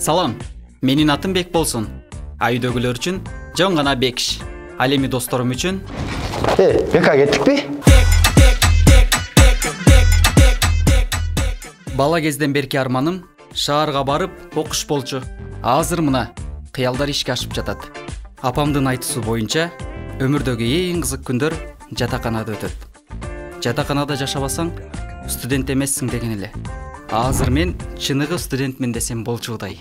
Салам, менин атым Бек болсун. А үйдөгүлөр үчүн жөн гана Бекиш. Ал эми досторум үчүн Бека кеттикпи? Бала кезден берки арманым шаарга барып окуш болчу. Азыр мына кыялдар ишке ашып жатат. Апамдын айтуусу боюнча, өмүрдөгү эң кызык күндөр жатаканада өтөт. Жатаканада жашабасаң, студент эмессиң деген эле. Азыр мен чыныгы студентмин десем болчудай.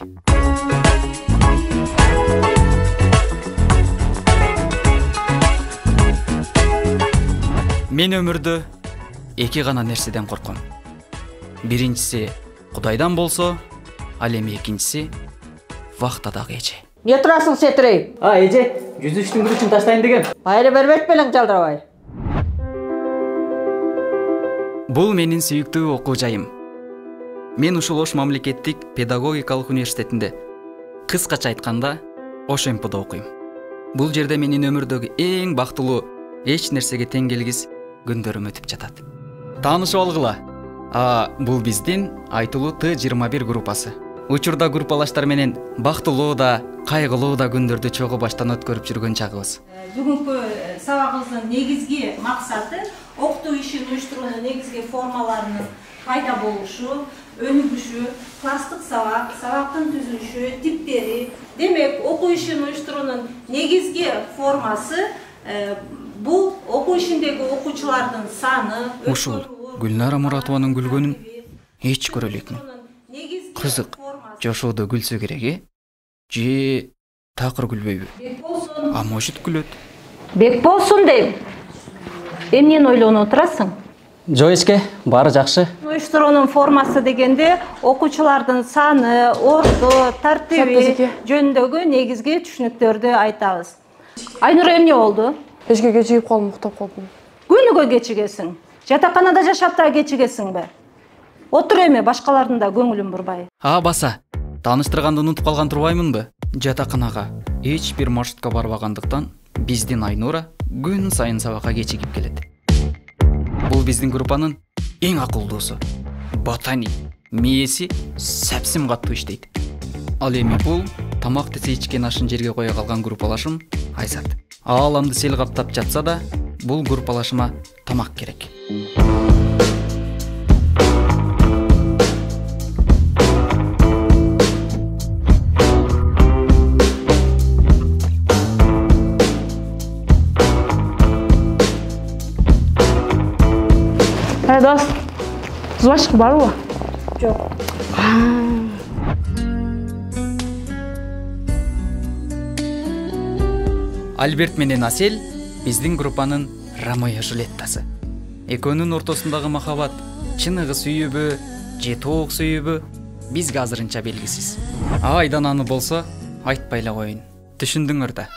Мен өмүрдө эки гана нерседен корком. Биринчиси Кудайдан болсо, ал эми экинчиси вахтадагы эже. Не турасың сетирей? Эже, 103-түн күрүчүн таштайын деген. Айры бербет белең жалдырабай. Бул менин сүйүктүү окуу жайым. Мен ушул Ош мамлекеттик педагогикалык университетинде, кыскача айтканда, ОШМПда окуйм. Бул жерде менин өмүрдөгү эң бактылуу, эч нерсеге тең келгис күндөрүм өтүп жатат. Таанышып алгыла. Бул биздин айтылуу Т21 группасы. Учурда группалаштар менен бактылуу да, кайгылуу да күндөрдү чогуу баштан өткөрүп жүргөн чагыбыз. Бүгүнкү сабагыбыздын негизги максаты окутуу ишин уюштуруунун негизги формаларынын пайда болушу, өнүгүшү, класстык сабак, сабактын түзүлүшү, типтери. Демек, окуу ишин уюштуруунун негизги формасы бул окуу ишиндеги окуучулардын саны, ушул Гүлнара Муратованын күлгөнүн эч көрө элекмин. Кызык, жашоодо күлсө кереги, же такыр күлбөйбү? Может күлөт. Бек болсун дейм. Эмнени ойлонуп отурасың? Жок эчке, баары жакшы. Уюштуруунун формасы дегенде окуучулардын саны, орду, тартиби жөнүндөгү негизги түшүнүктөрдү айтабыз. Айнура эмне болду? Эшикке кечигип калдым, уктап калдым. Күнүгө кечигесиң. Жатаканада жашап да кечигесиңби? Отур эми, башкалардын да көңүлүн бурбай. Баса, тааныштырганды унутуп калган турбаймынбы? Жатаканага эч бир маршрутка барбагандыктан биздин Айнура күн сайын сабакка кечигип келет. Бул биздин группанын эң акылдуусу. Ботаник, мээси сапсим каттуу иштейт. Ал эми бул тамак десе ичкен ашын жерге кое калган группалашым Айсат. Ааламды сел каптап жатса да, бул группалашыма тамак керек. Дос, звачка барбы? Жок. Альберт менен Асел биздин группанын Ромео Жулеттасы. Экөөнүн ортосундагы махабат чыныгы сүйүүбү, же тоок сүйүүбү бизге азырынча белгисиз. Айдан аны болсо айтпай эле коеюн. Түшүндүңөр да.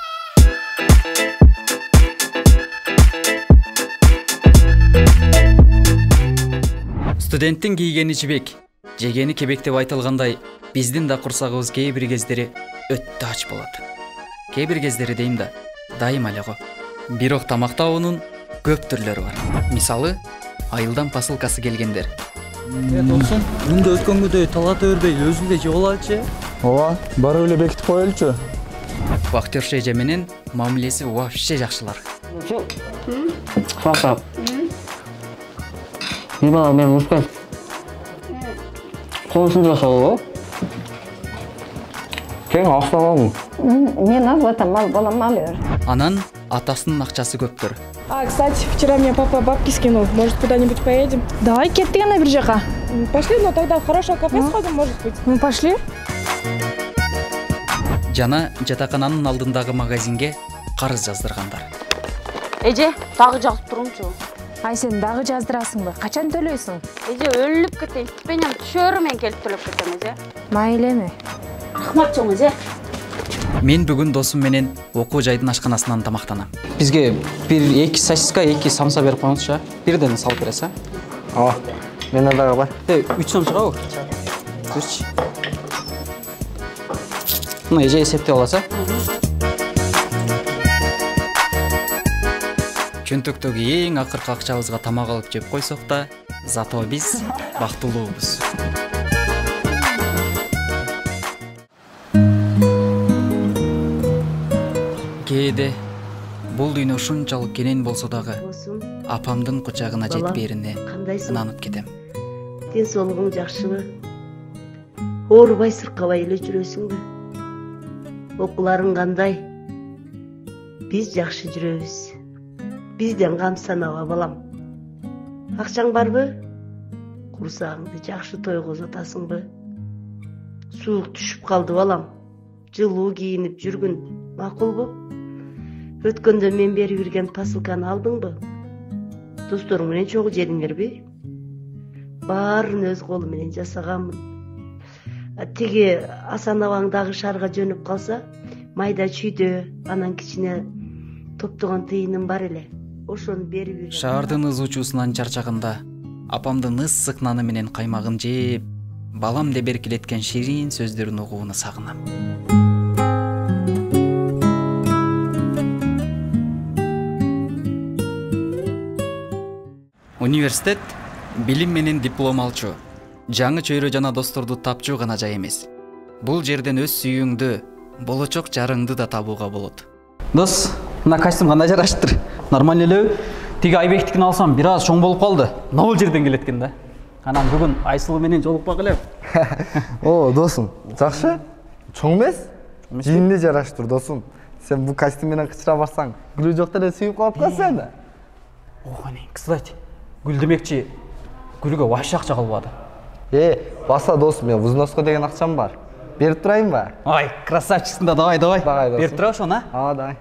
Студенттин кийгени жибек, жегени кебек деп айтылгандай, биздин да курсагыбыз кээ бир кездери өтө ач болот. Кээ бир кездери дейм да, дайыма эле го. Бирок тамактоонун көп түрлөрү бар. Мисалы, айылдан посылкасы келгендер. Досым, күндө өткөнгөдөй талата өрбөй өзү эле жеп алачы? Ооба, барып эле бекитип коелучу. Вахтерша эже менен мамилеси вообще жакшылар. Папа. Бала мен ушкай. Колусунда салуу. Кең акчалабы? Мен алып атам, ал балам алыр. Анан атасынын акчасы көптөр. Кстати, вчера мне папа бабки скинул. Может, куда-нибудь поедем? Давай, кеттик на бир жака. Пошли, но тогда в хорошее кафе сходим, может быть. Ну, пошли. Жана жатакананын алдындагы магазинге карыз жаздыргандар. Эже, дагы жазып турумчу. Ай, сен дагы жаздырасыңбы? Качан төлөйсүң? Эже, өлүп кетейин. Стипендиям түшөрү менен келип төлөп кетем, эже. Майлеме. Рахмат чоң, эже. Мен бүгүн досум менен окуу жайдын ашканасынан тамактанам. Бизге эки сосиска, эки самса берип коюңузчу. Бирден салып бересиз, Ооба, менде дагы бар. 3 сом чыгабы? Жүрчү. Мына эже эсептеп аласыз. Чөнтөктөгү эң акыркы акчабызга тамак алып жеп койсок да, зато биз бактылуубуз. кээде бул дүйнө ушунчалык кенен болсо дагы апамдын кучагына жетпээрине ынанып кетем. Ден соолугуң жакшыбы? Оорубай сыркабай эле жүрөсүңбү? Окууларың кандай? Биз жакшы жүрөбүз. Бизден кам санаба балам. Акчаң барбы? Курсагыңды жакшы тойгозуп атасыңбы? Суук түшүп калды балам. Жылуу кийинип жүргүн макулбу? Өткөндө мен берип жүрген посылканы алдыңбы? Досторуң менен чогуу жедиңерби? Баарын өз колум менен жасаганмын. Тиги Асан абаң дагы шаарга жөнүп калса, майда чүйдө анан кичине топтогон тыйыным бар эле. Ошону берип жүрөм. Шаардын ызуучусунан чарчаганда апамдын ысык наны менен каймагын жеп, балам деп эркелеткен ширин сөздөрүн угууну сагынам. Университет билим менен диплом алчу, жаңы чөйрө жана досторду тапчу гана жай эмес. Бул жерден өз сүйүүңдү, болочок жарыңды да табууга болот. Дос, мына костюм кандай жараштыр? Нормально элеби? Тиги Айбектикин алсам, бир аз чоң болуп калды. Нобул жерден келет экен да. Анан бүгүн Айсыл менен жолукпак элем. О, досум, жакшы? Чоң эмес? Жийинде жараштыр, досум. Сен бул костюм менен кычыра барсаң, гүлү жок деле сүйүп калып калсаң да. Охане, кстати, гүл демекчи, гүлгө вообще акча калбады. Баса досум, мен взноско деген акчам бар. Берип турайын ба? Ай, красавчиксың да, давай. Берип турабы ошону, а? Давай.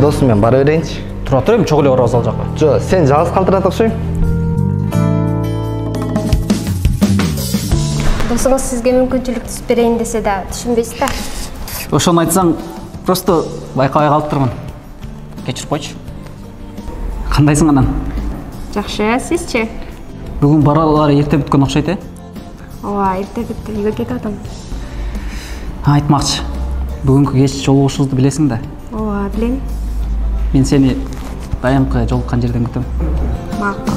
Досум, мен бара берейинчи. Тура тур, эми чогуу эле барабыз ал жакка. Жо, сен жалгыз калтырат окшойм. Досуңуз сизге мүмкүнчүлүк түзүп берейин десе да түшүнбөйсүз да. Ошону айтсаң, просто байкабай калыптырмын. Кечирип койчу. Кандайсың анан? Жакшы, сизчи? Бүгүн баралар эрте бүткөн окшойт, э? Ооба, эрте бүттү, үйгө кетип атам. Айтмакчы, бүгүнкү кеч жолугушубузду билесиң да. Ооба, билем. Мен сени дайымкы жолуккан жерден күтөм. Макул.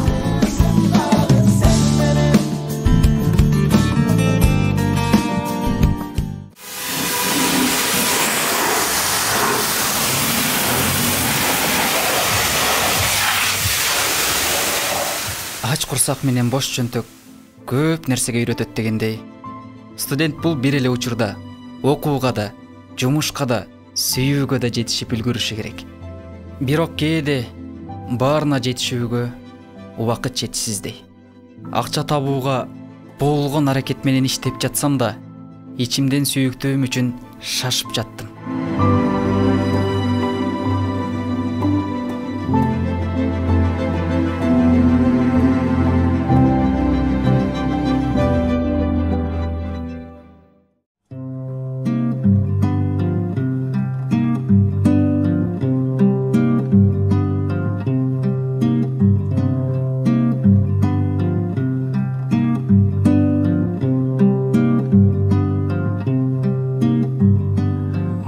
Ач курсак менен бош чөнтөк көп нерсеге үйрөтөт дегендей, студент бул бир эле учурда окууга да, жумушка да, сүйүүгө да жетишип үлгүрүшү керек. Бирок кээде баарына жетишүүгө убакыт жетишсиздей. Акча табууга болгон аракет менен иштеп жатсам да, ичимден сүйүктүүм үчүн шашып жаттым.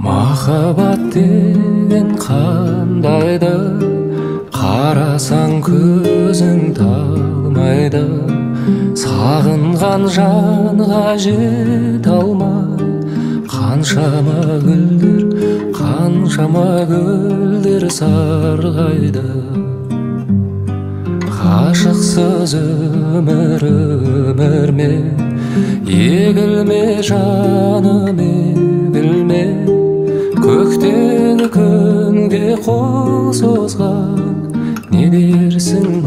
Махаббат деген кандайды, карасаң көзүң талмайды. Сагынган жанга жете алмай, канчама гүлдөр саргайды. Кашыксыз өмүр ме, егилме жаным егилме. Көктен күнге кол созган, не дерсиң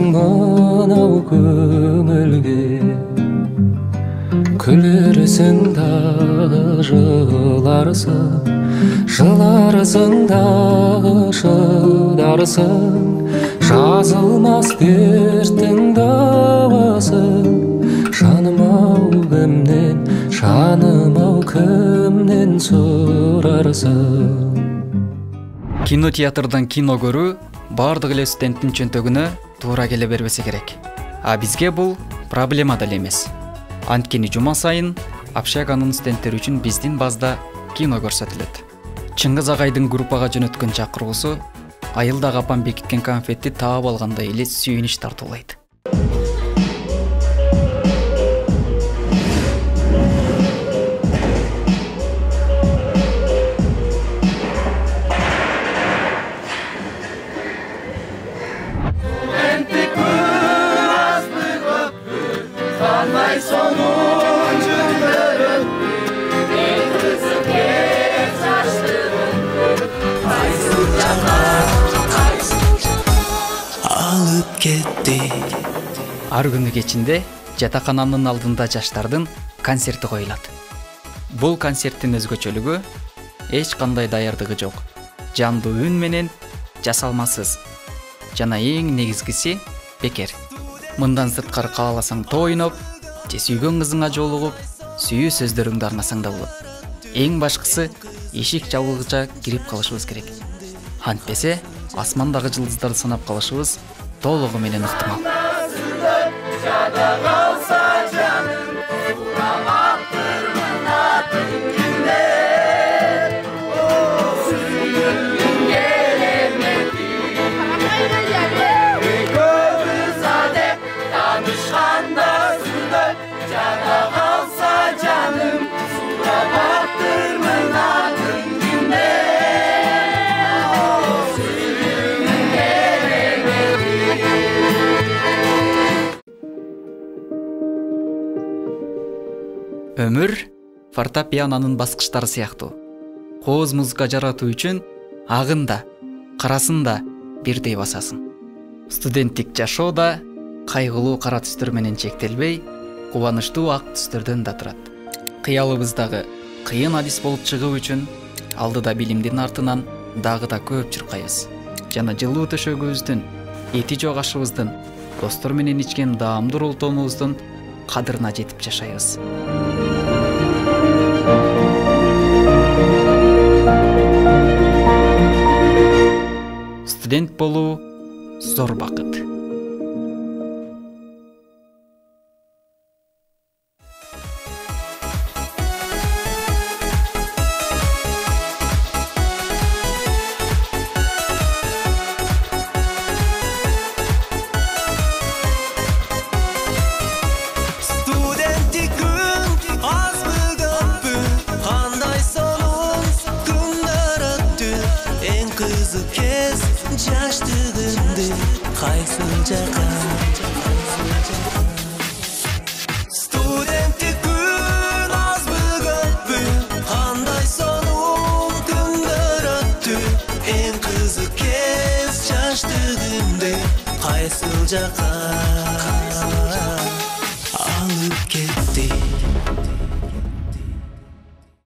мынау көңүлгө. Күлөрсүң дагы жыларсың дагы шыдарсың. Жазылмас дерттин дабасы, жаным ау кімнен сурарсың. Кинотеатрдан кино көрүү бардык эле студенттин чөнтөгүнө туура келе бербесе керек. А бизге бул проблема деле эмес. Анткени жума сайын общаганын студенттери үчүн биздин базда кино көрсөтүлөт. Чыңгыз агайдын группага жөнөткөн чакыруусу айылда апам бекиткен конфетти таап алгандай эле сүйүнүч тартуулайт. Ар күнү кечинде жатакананын алдында жаштардын концерти коюлат. Бул концерттин өзгөчөлүгү эч кандай даярдыгы жок, жандуу үн менен жасалмасыз жана эң негизгиси бекер. Мындан сырткары кааласаң тоо ойноп, же сүйгөн кызыңа жолугуп, сүйүү сөздөрүңдү арнасаң да болот. Эң башкысы эшик жабылгыча кирип калышыбыз керек. Антпесе асмандагы жылдыздарды санап калышыбыз толугу менен ыктымал. Өмүр фортепианонун баскычтары сыяктуу. Кооз музыка жаратуу үчүн агын да, карасын да бирдей басасың. Студенттик жашоо да кайгылуу кара түстөр менен чектелбей, кубанычтуу ак түстөрдөн да турат. Кыялыбыздагы кыйын адис болуп чыгуу үчүн алдыда билимдин артынан дагы да көп чуркайбыз. Жана жылуу төшөгүбүздүн, эти жок ашыбыздын, достор менен ичкен даамдуу ролтонубуздун кадырына жетип жашайбыз. Студент болуу зор бакыт. Студенттик күн аз бүгөппү, кандай сонун күндөр өттү. Эң кызык кез жаштыгымды кайсыл жака